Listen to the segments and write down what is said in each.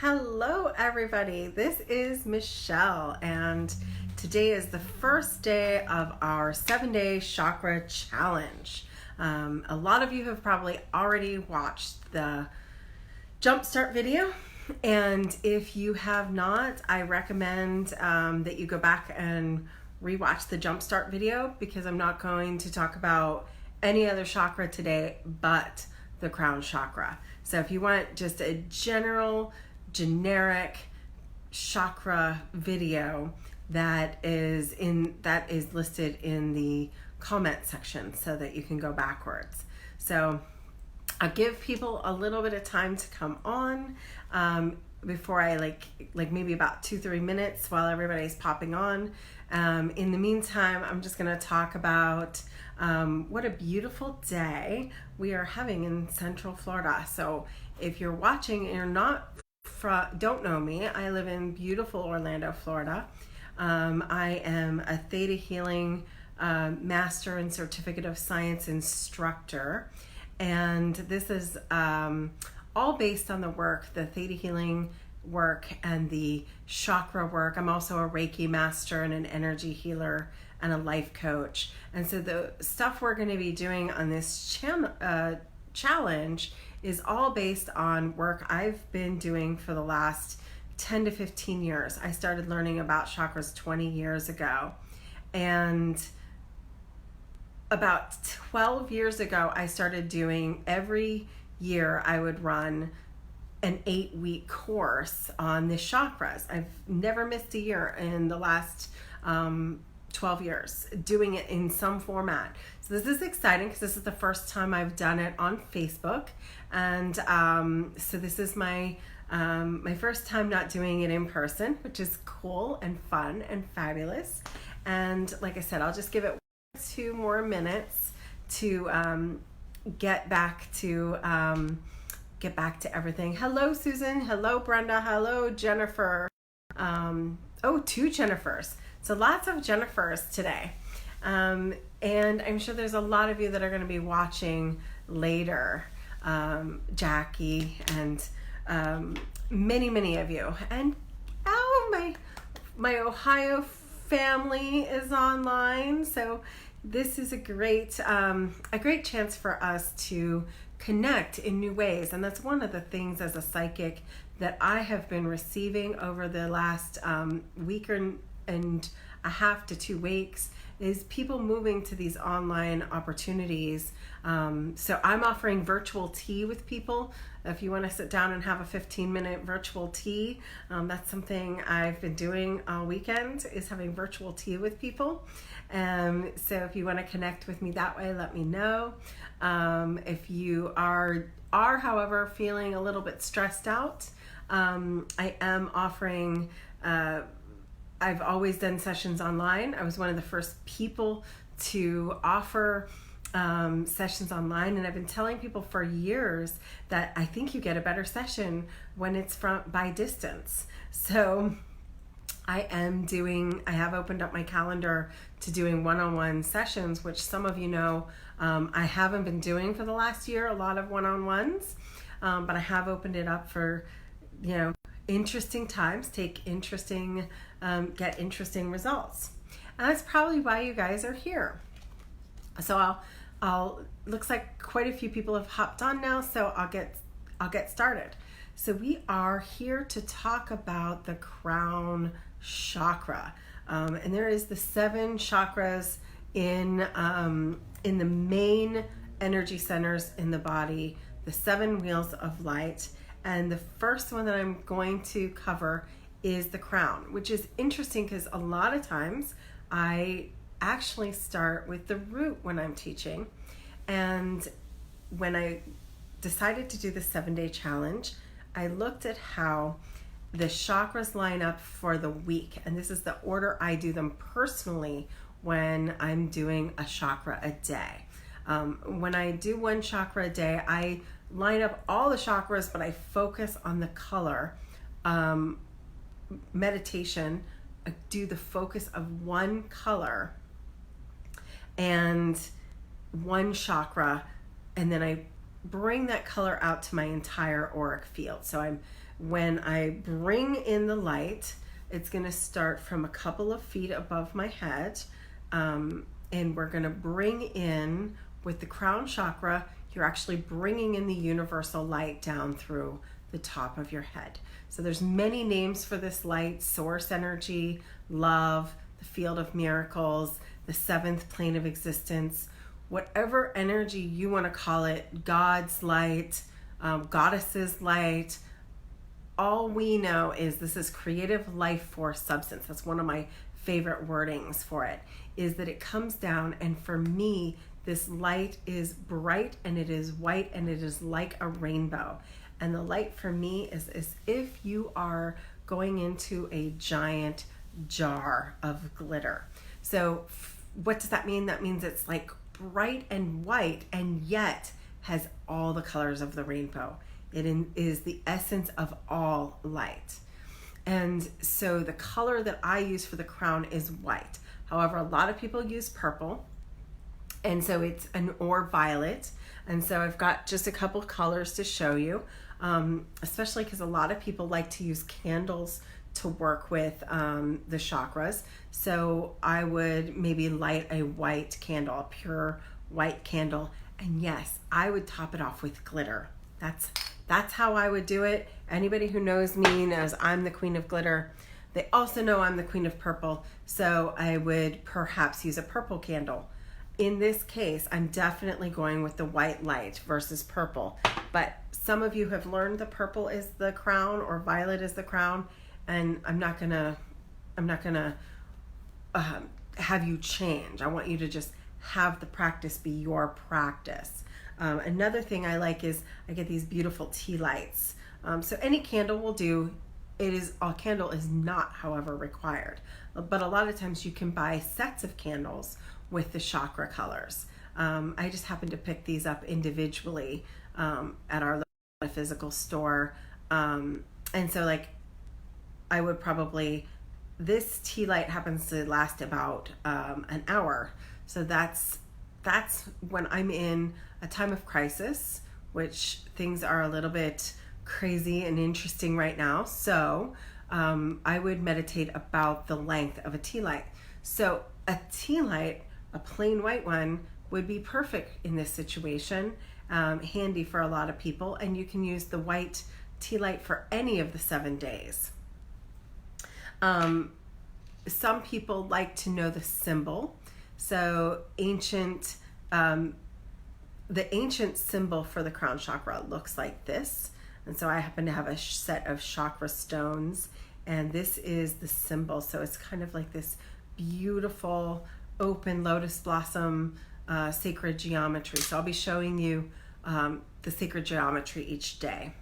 Hello everybody, this is Michelle and today is the first day of our 7-day chakra challenge. A lot of you have probably already watched the jumpstart video, and if you have not, I recommend that you go back and rewatch the jumpstart video because I'm not going to talk about any other chakra today but the crown chakra. So if you want just a generic chakra video, that is listed in the comment section so that you can go backwards. So I'll give people a little bit of time to come on before I like maybe about 2-3 minutes while everybody's popping on. In the meantime, I'm just going to talk about what a beautiful day we are having in Central Florida. So if you're watching and you're don't know me, I live in beautiful Orlando, Florida. I am a Theta Healing Master and Certificate of Science instructor, and this is all based on the work, the Theta Healing work and the chakra work. I'm also a Reiki master and an energy healer and a life coach. And so the stuff we're going to be doing on this challenge is all based on work I've been doing for the last 10 to 15 years. I started learning about chakras 20 years ago. And about 12 years ago, I started doing, every year I would run an 8-week course on the chakras. I've never missed a year in the last 12 years doing it in some format. So this is exciting because this is the first time I've done it on Facebook, and so this is my first time not doing it in person, which is cool and fun and fabulous. And like I said, I'll just give it 2 more minutes to get back to everything. Hello, Susan. Hello, Brenda. Hello, Jennifer. 2 Jennifers. So lots of Jennifers today. And I'm sure there's a lot of you that are going to be watching later. Jackie and many of you. And my Ohio family is online. So this is a great chance for us to connect in new ways. And that's one of the things as a psychic that I have been receiving over the last week and a half to 2 weeks is people moving to these online opportunities. So I'm offering virtual tea with people. If you want to sit down and have a 15-minute virtual tea, that's something I've been doing all weekend, is having virtual tea with people. So if you want to connect with me that way, let me know. If you are however feeling a little bit stressed out, I am offering I've always done sessions online. I was one of the first people to offer sessions online, and I've been telling people for years that I think you get a better session when it's by distance. So I have opened up my calendar to doing one-on-one sessions, which some of you know I haven't been doing for the last year, a lot of one-on-ones, but I have opened it up for, interesting times, get interesting results. And that's probably why you guys are here. So looks like quite a few people have hopped on now, so I'll get started. So we are here to talk about the crown chakra. And there is the 7 chakras in the main energy centers in the body, the 7 wheels of light. And the first one that I'm going to cover is the crown, which is interesting because a lot of times I actually start with the root when I'm teaching. And when I decided to do the 7-day challenge, I looked at how the chakras line up for the week. And this is the order I do them personally when I'm doing a chakra a day. When I do 1 chakra a day, I line up all the chakras, but I focus on the color. Meditation, I do the focus of 1 color and 1 chakra, and then I bring that color out to my entire auric field. So when I bring in the light, it's going to start from a couple of feet above my head, and we're going to bring in with the crown chakra. You're actually bringing in the universal light down through the top of your head. So there's many names for this light: source energy, love, the field of miracles, the seventh plane of existence, whatever energy you want to call it, God's light, goddess's light. All we know is this is creative life force substance. That's one of my favorite wordings for it, is that it comes down, and for me, this light is bright and it is white and it is like a rainbow. And the light for me is as if you are going into a giant jar of glitter. So what does that mean? That means it's like bright and white and yet has all the colors of the rainbow. It is the essence of all light. And so the color that I use for the crown is white. However, a lot of people use purple, and so it's or violet. And so I've got just a couple colors to show you, especially because a lot of people like to use candles to work with the chakras. So I would maybe light a white candle, a pure white candle, and yes, I would top it off with glitter. That's how I would do it. Anybody who knows me knows I'm the queen of glitter. They also know I'm the queen of purple, so I would perhaps use a purple candle. In this case, I'm definitely going with the white light versus purple, but some of you have learned the purple is the crown or violet is the crown, and I'm not gonna have you change. I want you to just have the practice be your practice. Another thing I like is I get these beautiful tea lights. So any candle will do. A candle is not, however, required. But a lot of times you can buy sets of candles with the chakra colors. I just happen to pick these up individually at our local physical store. And so like I would probably, this tea light happens to last about an hour. So that's when I'm in a time of crisis, which things are a little bit crazy and interesting right now. So I would meditate about the length of a tea light. So a tea light, a plain white one, would be perfect in this situation, handy for a lot of people, and you can use the white tea light for any of the 7 days. Some people like to know the symbol. So the ancient symbol for the crown chakra looks like this. And so I happen to have a set of chakra stones, and this is the symbol. So it's kind of like this beautiful open lotus blossom sacred geometry. So I'll be showing you the sacred geometry each day.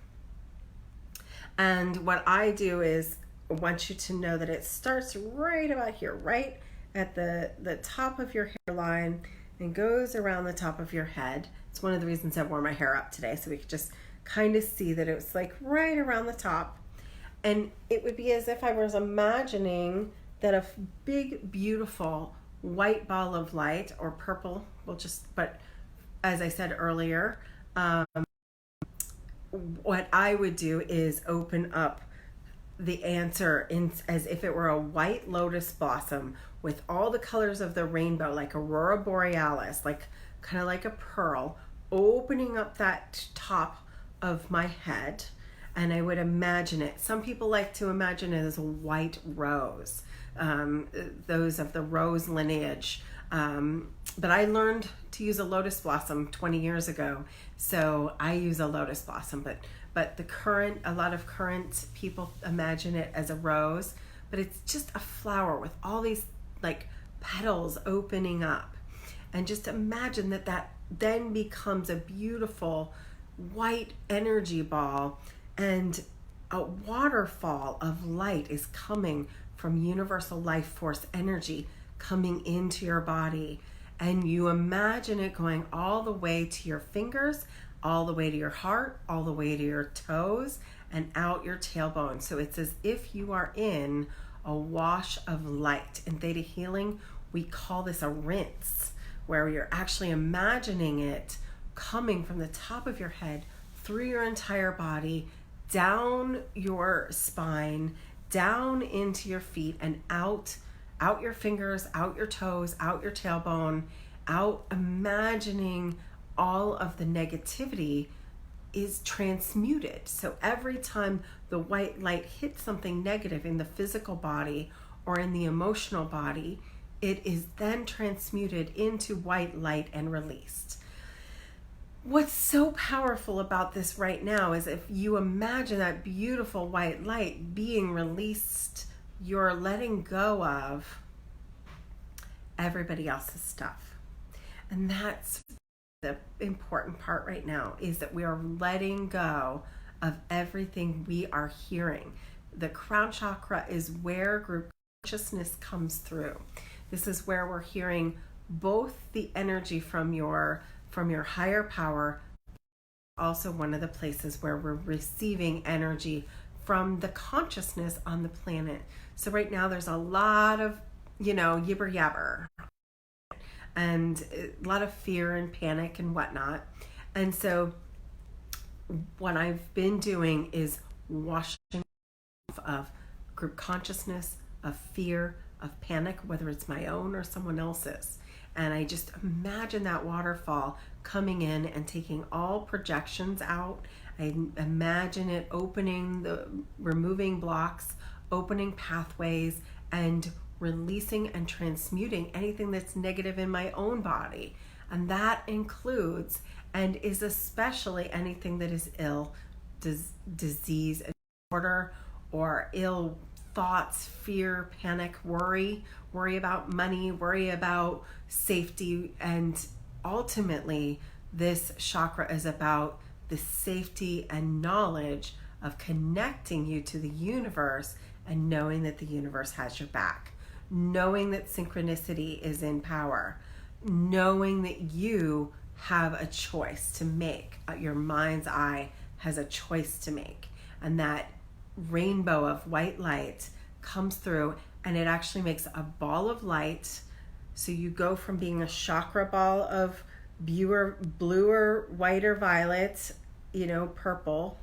And what I do is I want you to know that it starts right about here, right at the top of your hairline, and goes around the top of your head. It's one of the reasons I wore my hair up today, so we could just kind of see that it was like right around the top. And it would be as if I was imagining that a big, beautiful white ball of light, or purple, but as I said earlier, what I would do is open up the answer as if it were a white lotus blossom with all the colors of the rainbow, like aurora borealis, like kind of like a pearl, opening up that top of my head. And I would imagine it. Some people like to imagine it as a white rose, those of the rose lineage. But I learned to use a lotus blossom 20 years ago, so I use a lotus blossom. But a lot of current people imagine it as a rose, but it's just a flower with all these like petals opening up. And just imagine that then becomes a beautiful white energy ball, and a waterfall of light is coming from universal life force energy coming into your body. And you imagine it going all the way to your fingers, all the way to your heart, all the way to your toes, and out your tailbone. So it's as if you are in a wash of light. In Theta Healing, we call this a rinse, where you're actually imagining it coming from the top of your head through your entire body, down your spine, down into your feet, and out your fingers, out your toes, out your tailbone, out, imagining all of the negativity is transmuted. So every time the white light hits something negative in the physical body or in the emotional body, it is then transmuted into white light and released. What's so powerful about this right now is if you imagine that beautiful white light being released, you're letting go of everybody else's stuff. And that's the important part right now, is that we are letting go of everything we are hearing. The crown chakra is where group consciousness comes through. This is where we're hearing both the energy from your higher power, also one of the places where we're receiving energy from the consciousness on the planet. So right now there's a lot of, yibber yabber, and a lot of fear and panic and whatnot. And so what I've been doing is washing off of group consciousness, of fear, of panic, whether it's my own or someone else's. And I just imagine that waterfall coming in and taking all projections out. I imagine it removing blocks, opening pathways, and releasing and transmuting anything that's negative in my own body. And that includes and is especially anything that is ill, disease, disorder, or ill thoughts, fear, panic, worry about money, worry about safety. And ultimately, this chakra is about the safety and knowledge of connecting you to the universe and knowing that the universe has your back. Knowing that synchronicity is in power, knowing that you have a choice to make, your mind's eye has a choice to make, and that rainbow of white light comes through and it actually makes a ball of light. So you go from being a chakra ball of bluer, whiter, violet, purple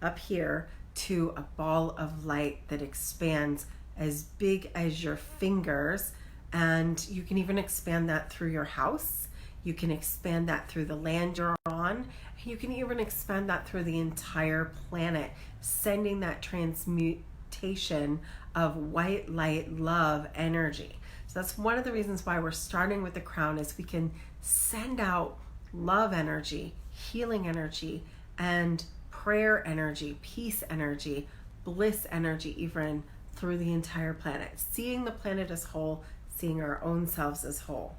up here, to a ball of light that expands as big as your fingers. And you can even expand that through your house. You can expand that through the land you're on. You can even expand that through the entire planet, sending that transmutation of white light, love, energy. So that's one of the reasons why we're starting with the crown, is we can send out love energy, healing energy, and prayer energy, peace energy, bliss energy, even through the entire planet, seeing the planet as whole, seeing our own selves as whole.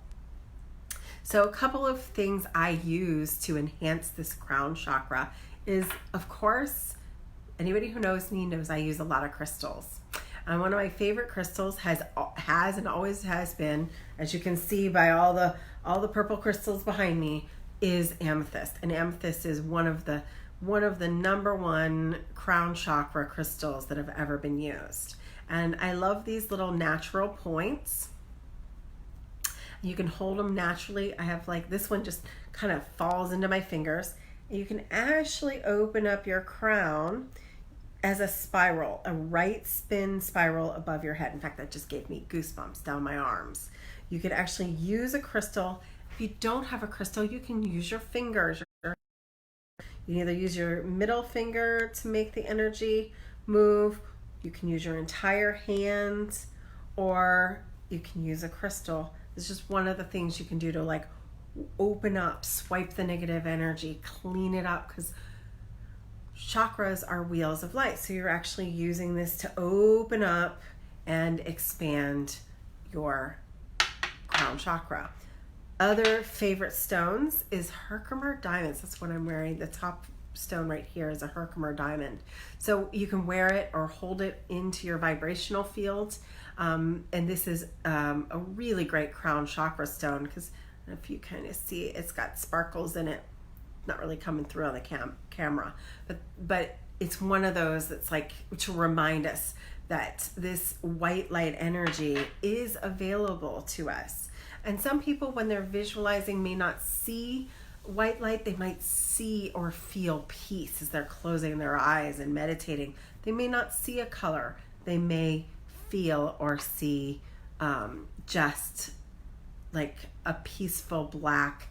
So a couple of things I use to enhance this crown chakra is, of course, anybody who knows me knows I use a lot of crystals. And one of my favorite crystals has and always has been, as you can see by all the purple crystals behind me, is amethyst. And amethyst is one of the number one crown chakra crystals that have ever been used. And I love these little natural points. You can hold them naturally. I have this one just kind of falls into my fingers. You can actually open up your crown as a spiral, a right spin spiral above your head. In fact, that just gave me goosebumps down my arms. You could actually use a crystal. If you don't have a crystal, you can use your fingers. You can either use your middle finger to make the energy move. You can use your entire hand, or you can use a crystal. It's just one of the things you can do to open up, swipe the negative energy, clean it up, because chakras are wheels of light. So you're actually using this to open up and expand your crown chakra. Other favorite stones is Herkimer diamonds. That's what I'm wearing. The top stone right here is a Herkimer diamond. So you can wear it or hold it into your vibrational field. And this is a really great crown chakra stone, because if you kind of see, it's got sparkles in it. Not really coming through on the camera, but it's one of those that's to remind us that this white light energy is available to us. And some people, when they're visualizing, may not see white light, they might see or feel peace as they're closing their eyes and meditating. They may not see a color. They may feel or see just like a peaceful, black,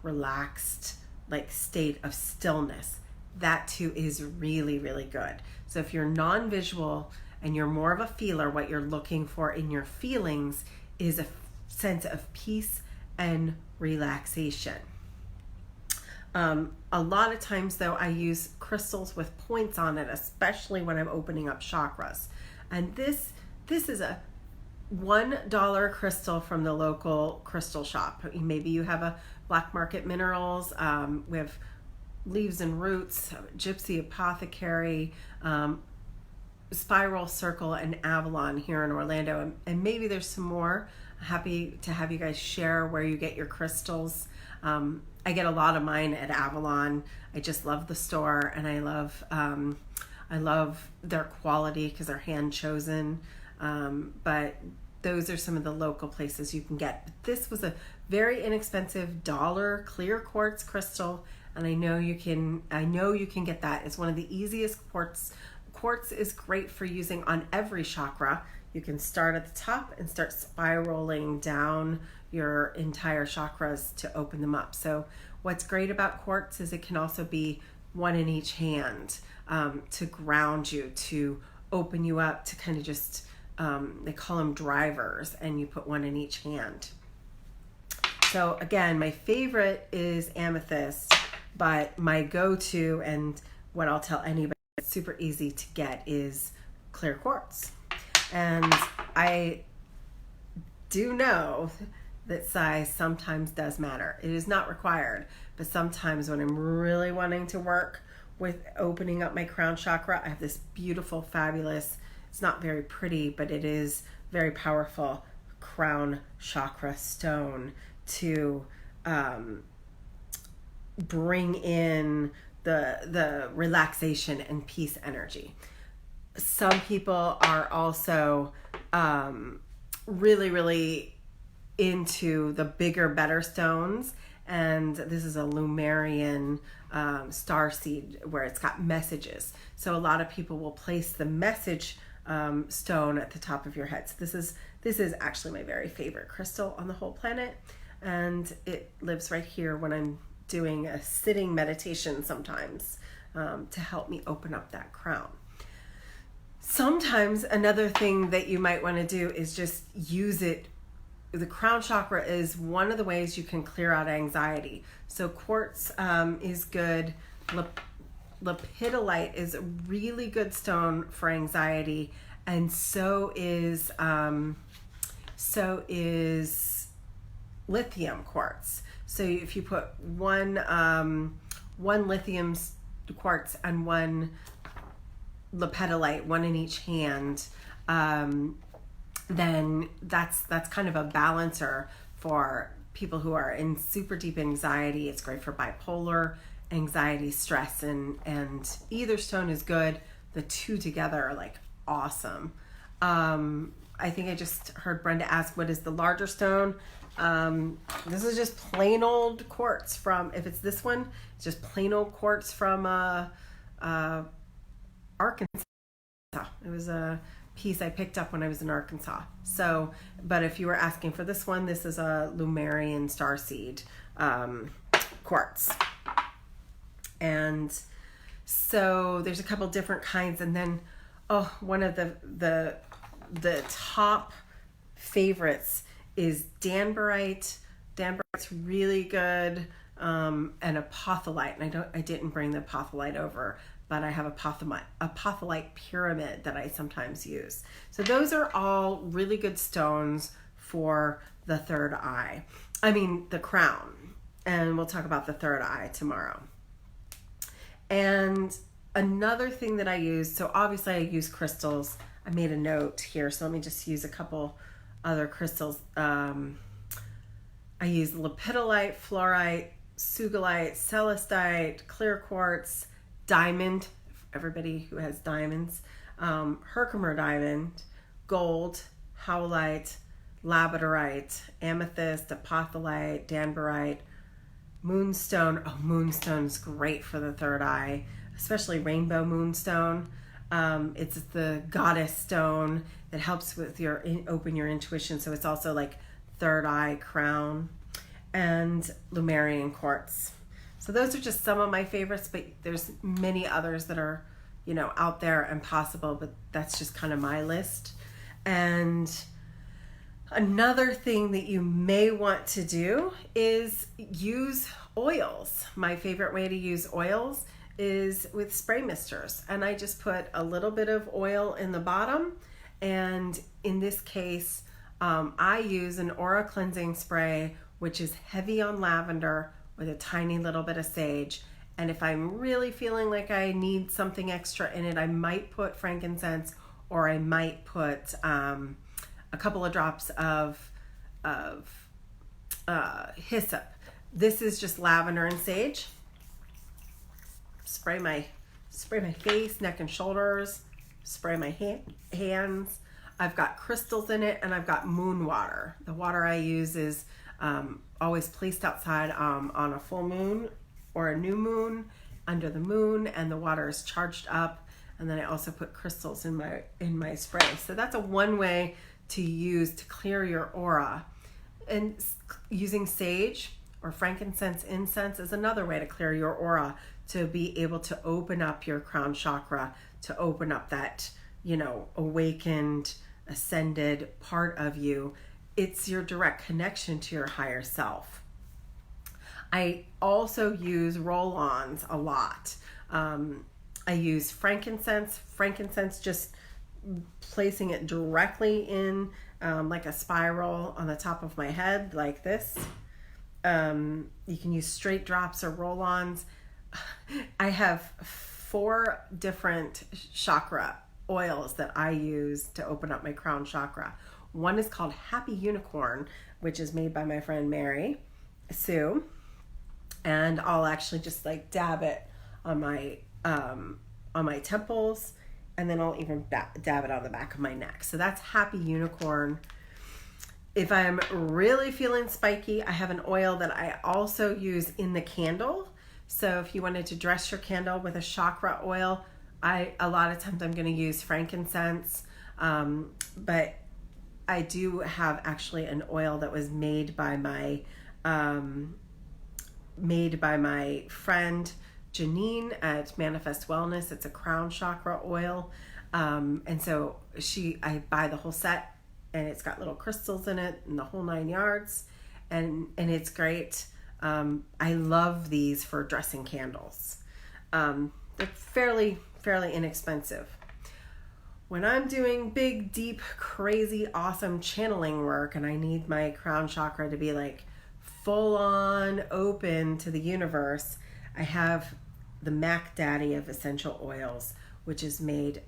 relaxed, like state of stillness. That too is really, really good. So if you're non-visual and you're more of a feeler, what you're looking for in your feelings is a sense of peace and relaxation. A lot of times though, I use crystals with points on it, especially when I'm opening up chakras. And this is a $1 crystal from the local crystal shop. Maybe you have a black market minerals. We have leaves and roots, Gypsy Apothecary, Spiral Circle, and Avalon here in Orlando. And maybe there's some more. Happy to have you guys share where you get your crystals. I get a lot of mine at Avalon. I just love the store, and I love their quality because they're hand chosen. But those are some of the local places you can get. But this was a very inexpensive $1 clear quartz crystal, and I know you can get that. It's one of the easiest quartz. Quartz is great for using on every chakra. You can start at the top and start spiraling down your entire chakras to open them up. So what's great about quartz is it can also be one in each hand, to ground you, to open you up, to kind of just, they call them drivers, and you put one in each hand. So again, my favorite is amethyst, but my go-to, and what I'll tell anybody, it's super easy to get, is clear quartz. And I do know that size sometimes does matter. It is not required, but sometimes when I'm really wanting to work with opening up my crown chakra, I have this beautiful, fabulous, it's not very pretty, but it is very powerful crown chakra stone to bring in the relaxation and peace energy. Some people are also really, really into the bigger, better stones. And this is a Lumerian starseed where it's got messages. So a lot of people will place the message stone at the top of your head. So this is actually my very favorite crystal on the whole planet. And it lives right here when I'm doing a sitting meditation sometimes, to help me open up that crown. Sometimes another thing that you might want to do is just use it. The crown chakra is one of the ways you can clear out anxiety. So quartz is good. Lepidolite is a really good stone for anxiety, and so is lithium quartz. So if you put one lithium quartz and one lepidolite, one in each hand, then that's kind of a balancer for people who are in super deep anxiety. It's great for bipolar, anxiety, stress, and either stone is good. The two together are like awesome. I think I just heard Brenda ask, what is the larger stone? This is just plain old quartz from, if it's this one, it's just plain old quartz from Arkansas. It was a piece I picked up when I was in Arkansas. So, but if you were asking for this one, this is a Lumerian starseed quartz. And so there's a couple different kinds, and then one of the top favorites is danbarite. Danbarite's really good, and apotholite. And I didn't bring the apotholite over, but I have a apotholite pyramid that I sometimes use. So those are all really good stones for the third eye. I mean, the crown. And we'll talk about the third eye tomorrow. And another thing that I use, so obviously I use crystals. I made a note here, so let me just use a couple other crystals. I use lepidolite, fluorite, sugilite, celestite, clear quartz, diamond, everybody who has diamonds, Herkimer diamond, gold, howlite, labradorite, amethyst, apotholite, danbarite, Moonstone. Oh, moonstone's great for the third eye, especially rainbow moonstone. It's the goddess stone that helps with open your intuition. So it's also like third eye crown, and Lumerian quartz. So those are just some of my favorites, but there's many others that are, out there and possible, but that's just kind of my list. And another thing that you may want to do is use oils. My favorite way to use oils is with spray misters. And I just put a little bit of oil in the bottom. And in this case, I use an aura cleansing spray, which is heavy on lavender with a tiny little bit of sage. And if I'm really feeling like I need something extra in it, I might put frankincense, or I might put a couple of drops of hyssop. This is just lavender and sage. Spray my face, neck and shoulders, spray my hands. I've got crystals in it, and I've got moon water. The water I use is always placed outside on a full moon or a new moon, under the moon, and the water is charged up. And then I also put crystals in my spray. So that's one way to use to clear your aura. And using sage or frankincense incense is another way to clear your aura, to be able to open up your crown chakra, to open up that, awakened, ascended part of you. It's your direct connection to your higher self. I also use roll-ons a lot. I use frankincense, just placing it directly in like a spiral on the top of my head like this. You can use straight drops or roll-ons. I have 4 different chakra oils that I use to open up my crown chakra. One is called Happy Unicorn, which is made by my friend Mary Sue. And I'll actually just like dab it on my temples, and then I'll even dab it on the back of my neck. So that's Happy Unicorn. If I'm really feeling spiky, I have an oil that I also use in the candle. So if you wanted to dress your candle with a chakra oil, a lot of times I'm going to use frankincense, but I do have actually an oil that was made by my friend Janine at Manifest Wellness. It's a crown chakra oil, and so I buy the whole set, and it's got little crystals in it and the whole 9 yards, and it's great. I love these for dressing candles. They're fairly inexpensive. When I'm doing big, deep, crazy, awesome channeling work, and I need my crown chakra to be like full on open to the universe, I have the Mac Daddy of essential oils, which is made,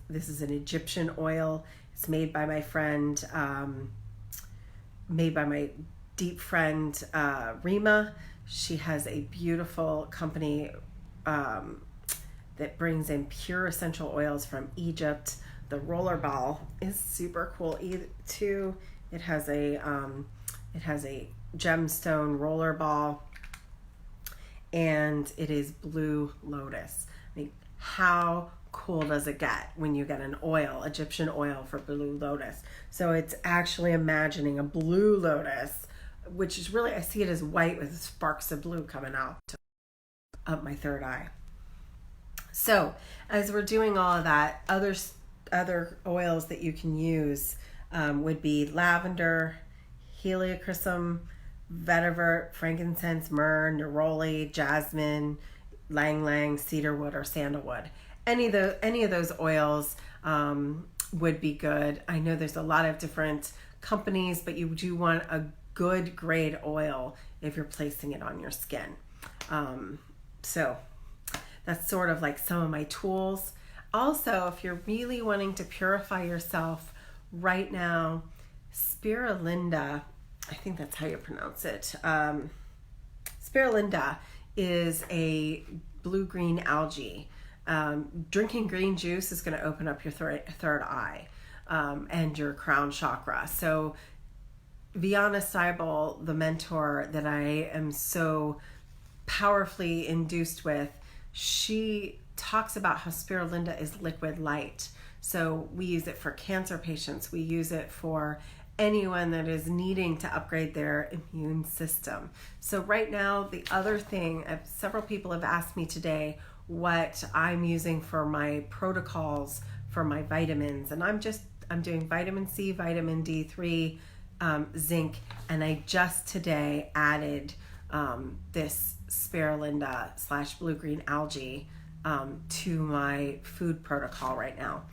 this is an Egyptian oil. It's made by my friend, made by my deep friend, Rima. She has a beautiful company that brings in pure essential oils from Egypt. The roller ball is super cool too. It has a gemstone roller ball, and it is blue lotus. I mean, how cool does it get when you get an oil, Egyptian oil for blue lotus? So it's actually imagining a blue lotus, which is really, I see it as white with sparks of blue coming out up my third eye. So as we're doing all of that, other oils that you can use would be lavender, helichrysum, vetiver, frankincense, myrrh, neroli, jasmine, lang lang, cedarwood, or sandalwood. Any of those oils would be good. I know there's a lot of different companies, but you do want a good grade oil if you're placing it on your skin. So that's sort of like some of my tools. Also, if you're really wanting to purify yourself right now, Spirulina, I think that's how you pronounce it. Spirulina is a blue-green algae. Drinking green juice is going to open up your third eye and your crown chakra. So Viana Seibel, the mentor that I am so powerfully induced with, she talks about how spirulina is liquid light. So we use it for cancer patients. We use it for anyone that is needing to upgrade their immune system. So right now, the other thing, several people have asked me today what I'm using for my protocols for my vitamins. And I'm doing vitamin C, vitamin D3, zinc, and I just today added this spirulina / blue-green algae to my food protocol right now.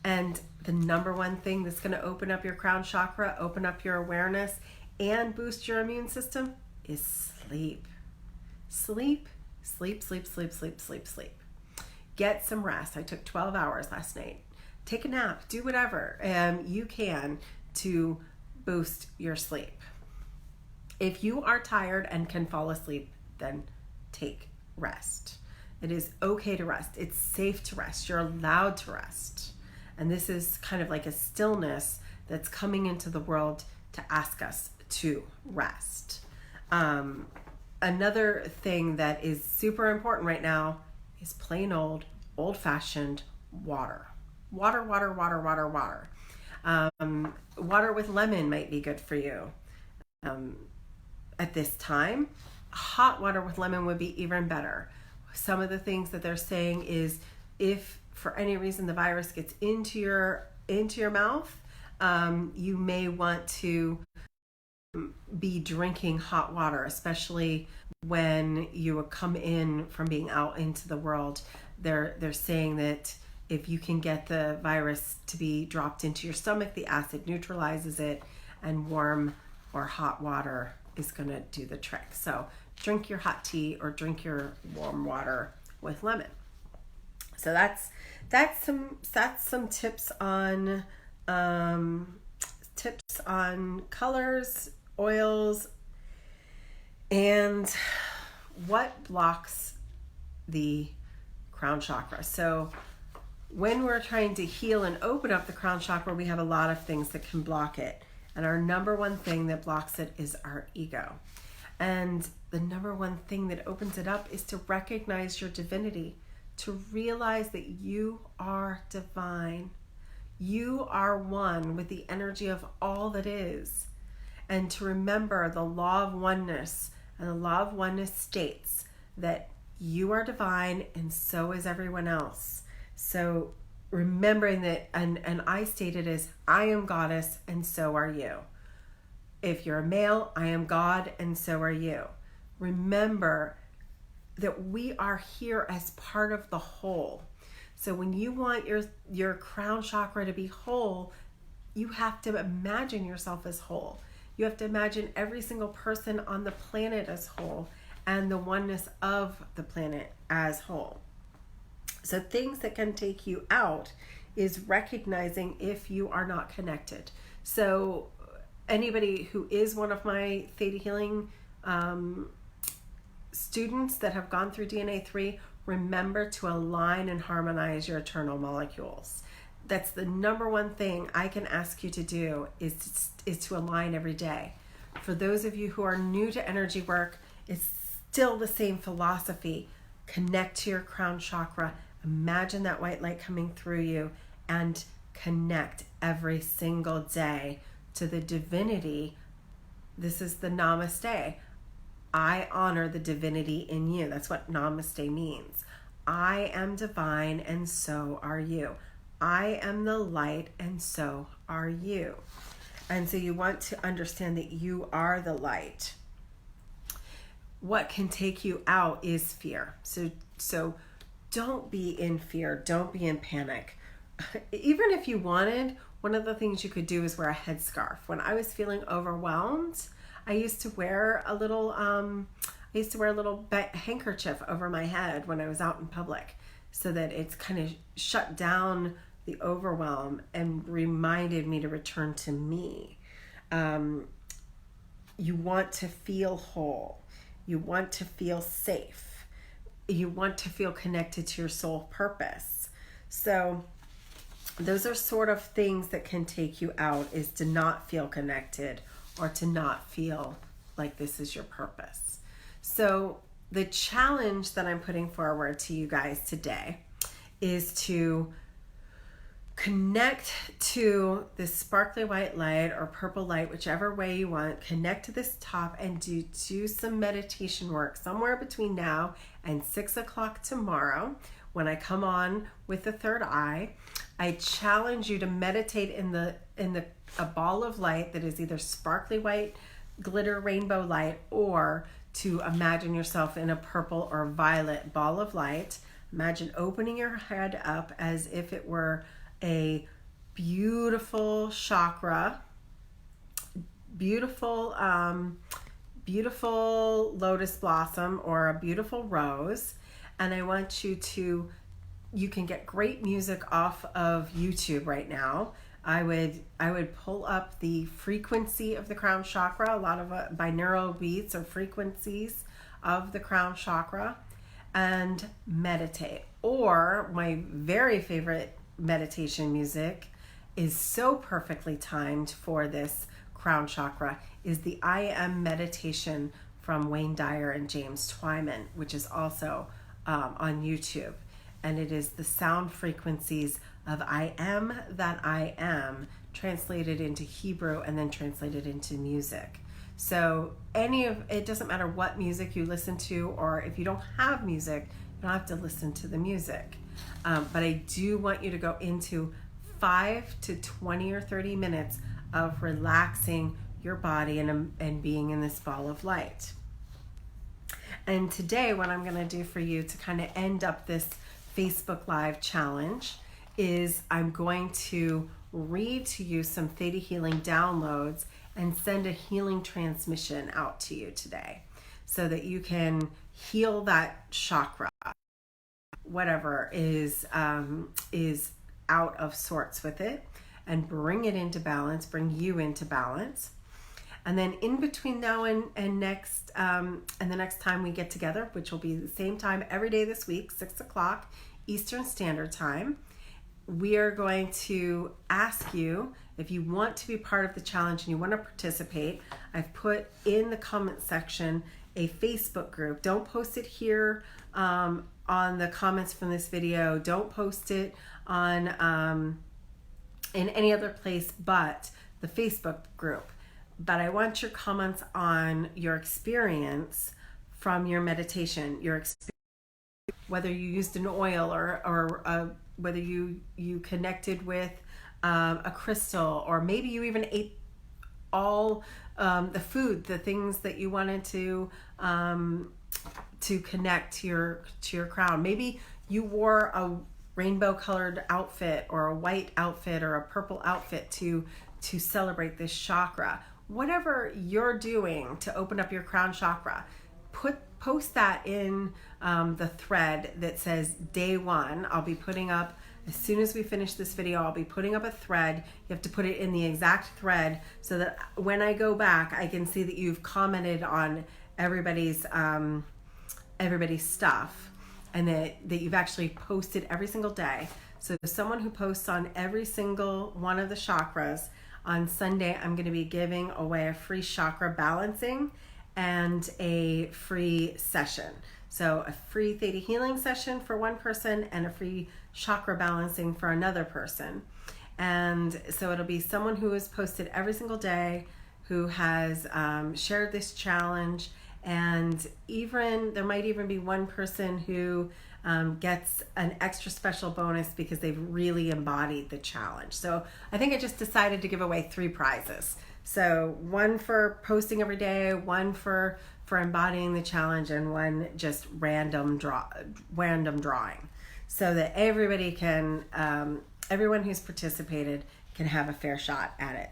And the number one thing that's going to open up your crown chakra, open up your awareness, and boost your immune system is sleep. Sleep, sleep, sleep, sleep, sleep, sleep, sleep. Get some rest. I took 12 hours last night. Take a nap. Do whatever you can to boost your sleep. If you are tired and can fall asleep, then take rest. It is okay to rest. It's safe to rest. You're allowed to rest. And this is kind of like a stillness that's coming into the world to ask us to rest. Another thing that is super important right now is plain old-fashioned water. Water. Water with lemon might be good for you. At this time, hot water with lemon would be even better. Some of the things that they're saying is if for any reason the virus gets into your mouth, you may want to be drinking hot water, especially when you come in from being out into the world. They're saying that if you can get the virus to be dropped into your stomach, the acid neutralizes it, and warm or hot water is going to do the trick. So drink your hot tea or drink your warm water with lemon. So that's some tips on colors, oils, and what blocks the crown chakra. So when we're trying to heal and open up the crown chakra, we have a lot of things that can block it. And our number one thing that blocks it is our ego. And the number one thing that opens it up is to recognize your divinity, to realize that you are divine. You are one with the energy of all that is. And to remember the law of oneness. And the law of oneness states that you are divine and so is everyone else. So remembering that, and I state it as, I am goddess and so are you. If you're a male, I am God and so are you. Remember that we are here as part of the whole. So when you want your crown chakra to be whole, you have to imagine yourself as whole. You have to imagine every single person on the planet as whole and the oneness of the planet as whole. So things that can take you out is recognizing if you are not connected. So anybody who is one of my theta healing students that have gone through DNA 3, remember to align and harmonize your eternal molecules. That's the number one thing I can ask you to do is to align every day. For those of you who are new to energy work, it's still the same philosophy. Connect to your crown chakra. Imagine that white light coming through you and connect every single day to the divinity. This is the namaste. I honor the divinity in you. That's what namaste means. I am divine and so are you. I am the light and so are you. And so you want to understand that you are the light. What can take you out is fear. So don't be in fear. Don't be in panic. Even if you wanted, one of the things you could do is wear a headscarf. When I was feeling overwhelmed, I used to wear a little handkerchief over my head when I was out in public, so that it's kind of shut down the overwhelm and reminded me to return to me. You want to feel whole. You want to feel safe. You want to feel connected to your soul purpose. So those are sort of things that can take you out, is to not feel connected or to not feel like this is your purpose. So the challenge that I'm putting forward to you guys today is to connect to this sparkly white light or purple light, whichever way you want. Connect to this top and do some meditation work somewhere between now and 6 o'clock tomorrow when I come on with the third eye. I challenge you to meditate in a ball of light that is either sparkly white, glitter rainbow light, or to imagine yourself in a purple or violet ball of light. Imagine opening your head up as if it were a beautiful chakra, beautiful lotus blossom or a beautiful rose. And I want you can get great music off of YouTube right now. I would pull up the frequency of the crown chakra, a lot of binaural beats or frequencies of the crown chakra, and meditate. Or my very favorite meditation music is so perfectly timed for this crown chakra is the I Am meditation from Wayne Dyer and James Twyman, which is also on YouTube. And it is the sound frequencies of I am that I am, translated into Hebrew and then translated into music. So it doesn't matter what music you listen to, or if you don't have music, you don't have to listen to the music. But I do want you to go into 5 to 20 or 30 minutes of relaxing your body and being in this ball of light. And today, what I'm going to do for you to kind of end up this Facebook Live challenge is I'm going to read to you some theta healing downloads and send a healing transmission out to you today so that you can heal that chakra, whatever is out of sorts with it, and bring it into balance, bring you into balance. And then in between now and the next time we get together, which will be the same time every day this week, 6 o'clock Eastern Standard Time, we are going to ask you if you want to be part of the challenge and you want to participate. I've put in the comment section a Facebook group. Don't post it here on the comments from this video. Don't post it on in any other place but the Facebook group. But I want your comments on your experience from your meditation, your experience, whether you used an oil or whether you connected with a crystal, or maybe you even ate all the food, the things that you wanted to connect to your crown. Maybe you wore a rainbow colored outfit or a white outfit or a purple outfit to celebrate this chakra. Whatever you're doing to open up your crown chakra, post that in the thread that says day one. I'll be putting up, as soon as we finish this video, I'll be putting up a thread. You have to put it in the exact thread so that when I go back, I can see that you've commented on everybody's stuff, and that you've actually posted every single day. So someone who posts on every single one of the chakras, on Sunday, I'm going to be giving away a free chakra balancing and a free session. So a free theta healing session for one person and a free chakra balancing for another person. And so it'll be someone who has posted every single day, who has shared this challenge, and even there might even be one person who gets an extra special bonus because they've really embodied the challenge. So I think I just decided to give away 3 prizes. So one for posting every day, one for embodying the challenge, and one just random drawing, so that everybody can, everyone who's participated can have a fair shot at it.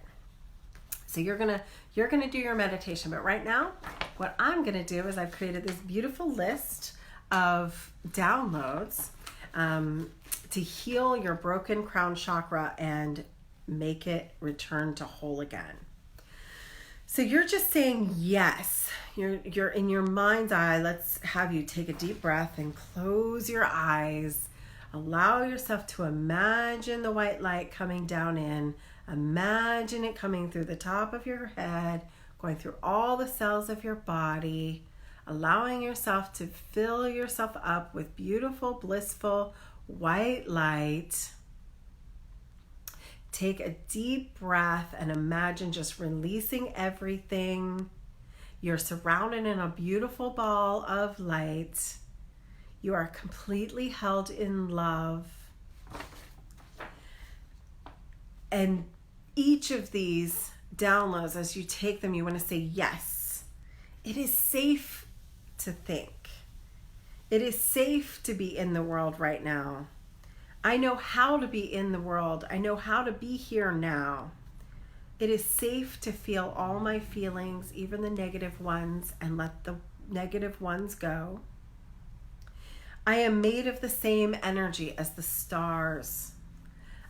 So you're gonna do your meditation, but right now, what I'm gonna do is I've created this beautiful list of downloads to heal your broken crown chakra and make it return to whole again. So you're just saying yes. You're in your mind's eye. Let's have you take a deep breath and close your eyes. Allow yourself to imagine the white light coming down in. Imagine it coming through the top of your head, going through all the cells of your body, allowing yourself to fill yourself up with beautiful, blissful white light. Take a deep breath and imagine just releasing everything. You're surrounded in a beautiful ball of light. You are completely held in love. And each of these downloads, as you take them, you want to say, yes, it is safe to think. It is safe to be in the world right now. I know how to be in the world. I know how to be here now. It is safe to feel all my feelings, even the negative ones, and let the negative ones go. I am made of the same energy as the stars.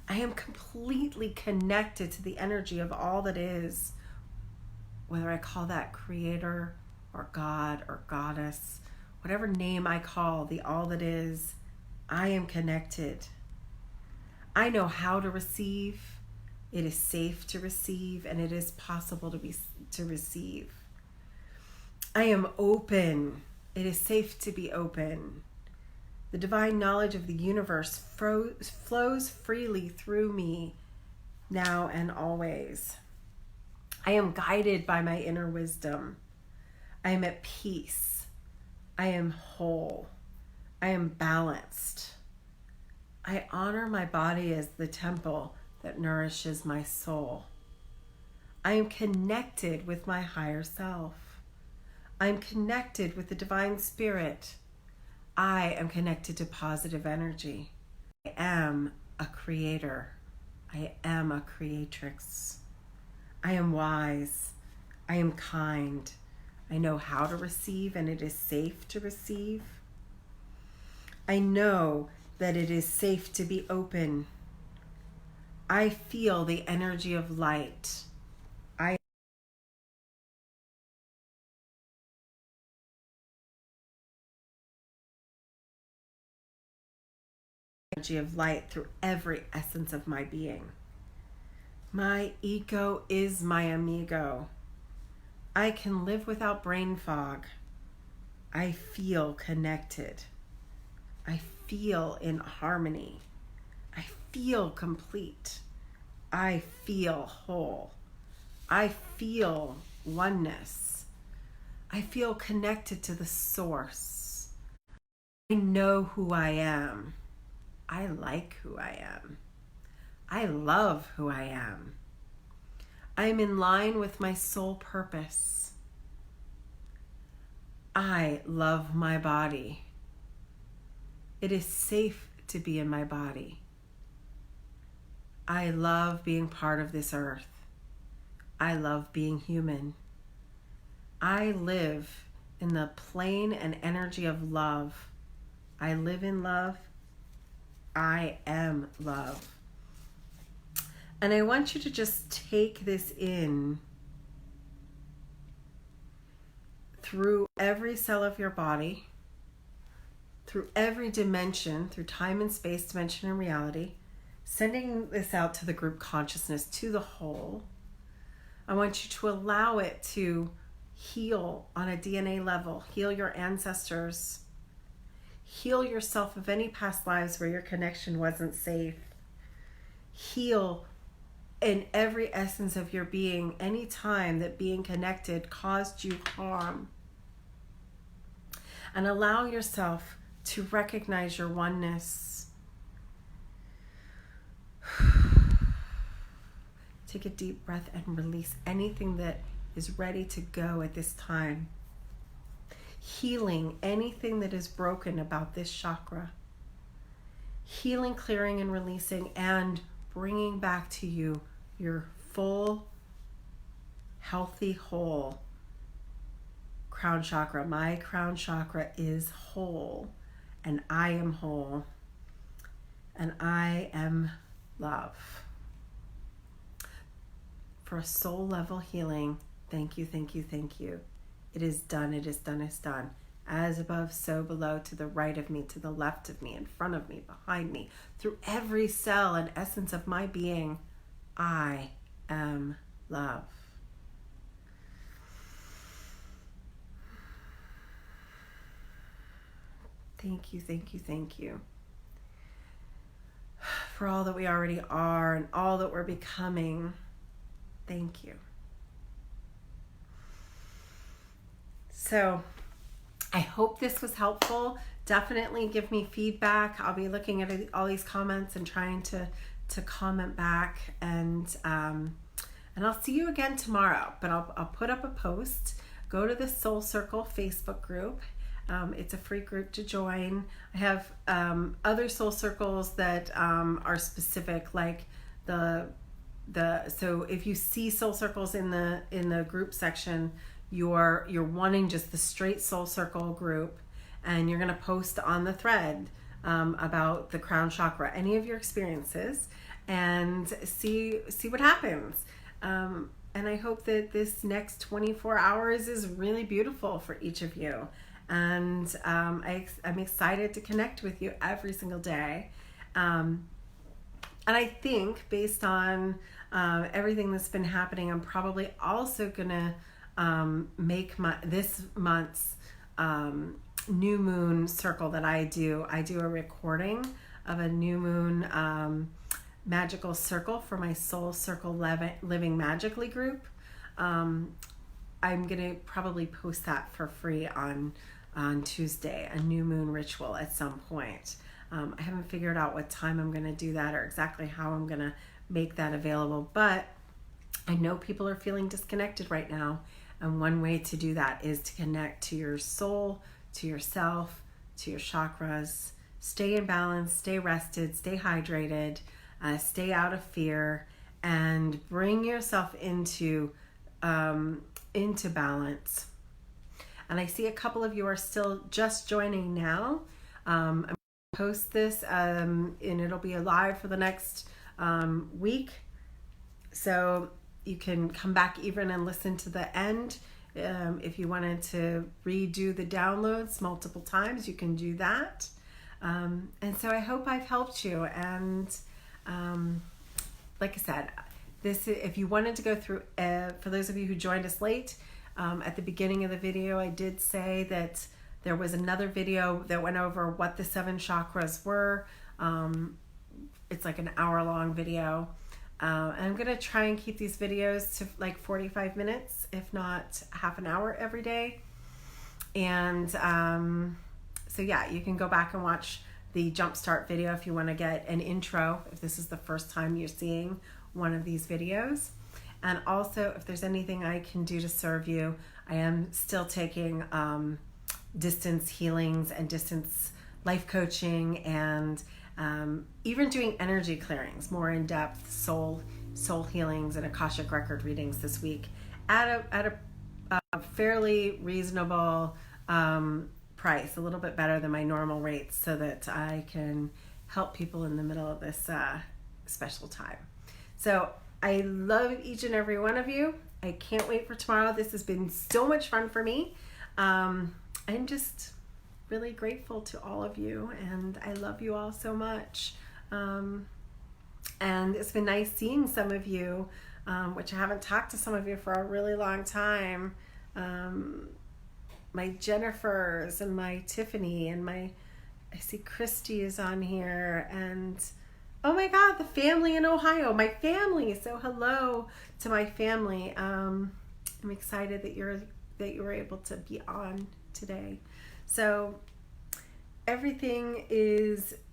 I am completely connected to the energy of all that is, whether I call that creator or God or goddess, whatever name I call the all that is, I am connected. I know how to receive. It is safe to receive, and it is possible to receive. I am open. It is safe to be open. The divine knowledge of the universe flows freely through me now and always. I am guided by my inner wisdom. I am at peace. I am whole. I am balanced. I honor my body as the temple that nourishes my soul. I am connected with my higher self. I am connected with the divine spirit. I am connected to positive energy. I am a creator. I am a creatrix. I am wise. I am kind. I know how to receive, and it is safe to receive. I know that it is safe to be open. I feel the energy of light. Energy of light through every essence of my being. My ego is my amigo. I can live without brain fog. I feel connected. I feel in harmony. I feel complete. I feel whole. I feel oneness. I feel connected to the source. I know who I am. I like who I am. I love who I am. I am in line with my soul purpose. I love my body. It is safe to be in my body. I love being part of this earth. I love being human. I live in the plane and energy of love. I live in love. I am love. And I want you to just take this in through every cell of your body, through every dimension, through time and space, dimension and reality, sending this out to the group consciousness, to the whole. I want you to allow it to heal on a DNA level, heal your ancestors, heal yourself of any past lives where your connection wasn't safe. Heal in every essence of your being any time that being connected caused you harm. And allow yourself to recognize your oneness. Take a deep breath and release anything that is ready to go at this time. Healing anything that is broken about this chakra. Healing, clearing, and releasing, and bringing back to you your full, healthy, whole crown chakra. My crown chakra is whole, and I am whole, and I am love. For a soul level healing, thank you, thank you, thank you. It is done, it is done, it's done. as above, so below, to the right of me, to the left of me, in front of me, behind me, through every cell and essence of my being. I am love. Thank you, thank you, thank you for all that we already are and all that we're becoming. Thank you. So I hope this was helpful. Definitely give me feedback. I'll be looking at all these comments and trying to comment back, and I'll see you again tomorrow. But I'll put up a post. Go to the Soul Circle Facebook group. It's a free group to join. I have other soul circles that are specific, like so if you see soul circles in the group section, you're wanting just the straight soul circle group, and you're going to post on the thread about the crown chakra, any of your experiences, and see what happens. And I hope that this next 24 hours is really beautiful for each of you. And I'm excited to connect with you every single day. And I think based on everything that's been happening, I'm probably also gonna make this month's new moon circle that I do a recording of a new moon magical circle for my Soul Circle Living Magically group. I'm gonna probably post that for free on Tuesday, a new moon ritual at some point. I haven't figured out what time I'm going to do that or exactly how I'm going to make that available, but I know people are feeling disconnected right now, and one way to do that is to connect to your soul, to yourself, to your chakras. Stay in balance, stay rested, stay hydrated, stay out of fear, and bring yourself into balance. And I see a couple of you are still just joining now. I'm going to post this and it'll be live for the next week. So you can come back even and listen to the end. If you wanted to redo the downloads multiple times, you can do that. And so I hope I've helped you. And like I said, if you wanted to go through, for those of you who joined us late, at the beginning of the video, I did say that there was another video that went over what the 7 chakras were. It's like an hour-long video. And I'm going to try and keep these videos to like 45 minutes, if not half an hour every day. And so yeah, you can go back and watch the Jumpstart video if you want to get an intro, if this is the first time you're seeing one of these videos. And also, if there's anything I can do to serve you, I am still taking distance healings and distance life coaching, and even doing energy clearings, more in-depth soul healings and Akashic record readings this week at a fairly reasonable price, a little bit better than my normal rates, so that I can help people in the middle of this special time. So I love each and every one of you. I can't wait for tomorrow. This has been so much fun for me. I'm just really grateful to all of you, and I love you all so much. And it's been nice seeing some of you, which I haven't talked to some of you for a really long time. My Jennifers and my Tiffany and I see Christy is on here, and oh my God, the family in Ohio, my family. So hello to my family. I'm excited that you were able to be on today. So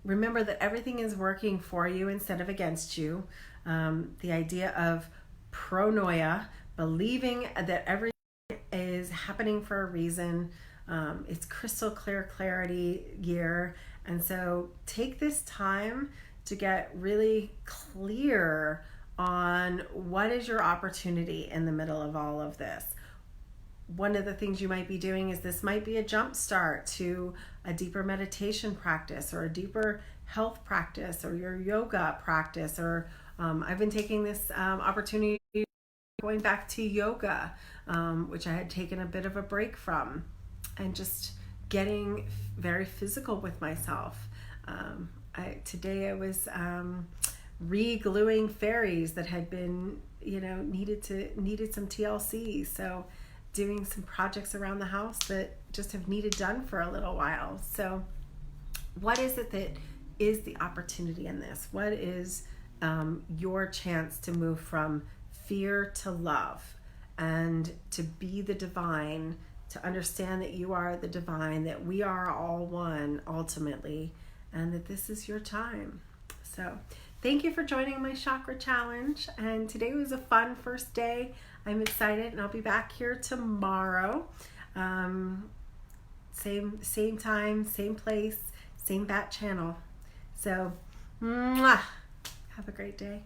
remember that everything is working for you instead of against you. The idea of pronoia, believing that everything is happening for a reason. It's crystal clear clarity year. And so take this time to get really clear on what is your opportunity in the middle of all of this. One of the things you might be doing is this might be a jump start to a deeper meditation practice, or a deeper health practice, or your yoga practice, or I've been taking this opportunity going back to yoga, which I had taken a bit of a break from, and just getting very physical with myself. Today I was re-gluing fairies that had been, needed some TLC. So doing some projects around the house that just have needed done for a little while. So what is it that is the opportunity in this? What is your chance to move from fear to love and to be the divine, to understand that you are the divine, that we are all one ultimately, and that this is your time. So thank you for joining my chakra challenge. And today was a fun first day. I'm excited, and I'll be back here tomorrow. Same time, same place, same bat channel. So, mwah, have a great day.